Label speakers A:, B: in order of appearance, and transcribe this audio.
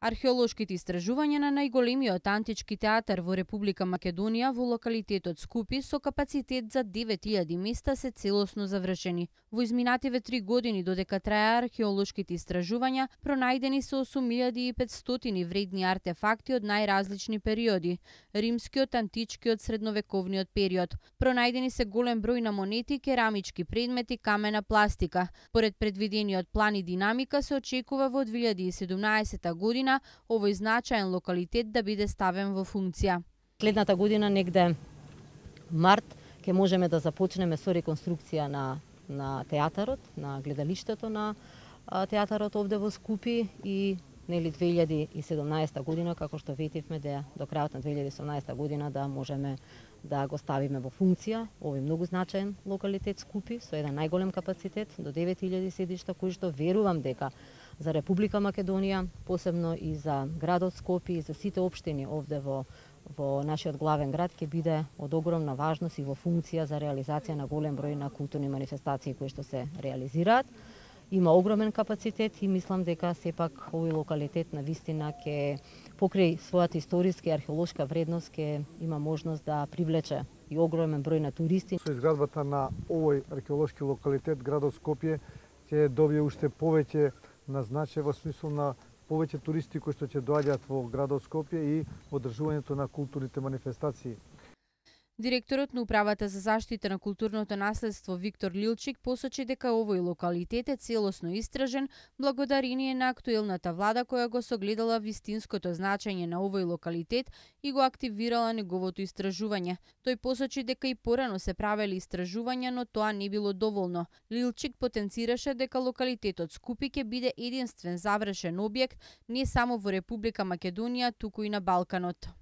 A: Археолошките истражувања на најголемиот антички театар во Република Македонија во локалитетот Скупи со капацитет за 9000 места се целосно завршени. Во изминативе 3 години додека траја археолошките истражувања, пронајдени се 8500 вредни артефакти од најразлични периоди: римскиот, античкиот, средновековниот период. Пронајдени се голем број на монети, керамички предмети, камена пластика. Поред предвидениот план и динамика се очекува во 2017 година овој значаен локалитет да биде ставен во функција.
B: Следната година негде март ќе можеме да започнеме со реконструкција на театарот, на гледалиштето на театарот овде во Скупи и 2017 година, како што ветивме, до крајот на 2018 година да можеме да го ставиме во функција овој многу значаен локалитет Скупи со еден најголем капацитет до 9000 седишта, кои што верувам дека за Република Македонија, посебно и за градот Скопје и за сите општини овде во нашиот главен град ќе биде од огромна важност и во функција за реализација на голем број на културни манифестации кои што се реализираат. Има огромен капацитет и мислам дека сепак овој локалитет на вистина ќе покрај својата историска и археолошка вредност ќе има можност да привлече и огромен број на туристи.
C: Со изградбата на овој археолошки локалитет градот Скопје ќе добие уште повеќе на значај во смисол на повеќе туристи кои што ќе доаѓаат во градот Скопје и одржувањето на културните манифестации.
A: Директорот на Управата за заштита на културното наследство Виктор Лилчик посочи дека овој локалитет е целосно истражен благодарение на актуелната влада која го согледала вистинското значење на овој локалитет и го активирала неговото истражување. Тој посочи дека и порано се правели истражувања, но тоа не било доволно. Лилчик потенцираше дека локалитетот Скупи ќе биде единствен завршен објект не само во Република Македонија, туку и на Балканот.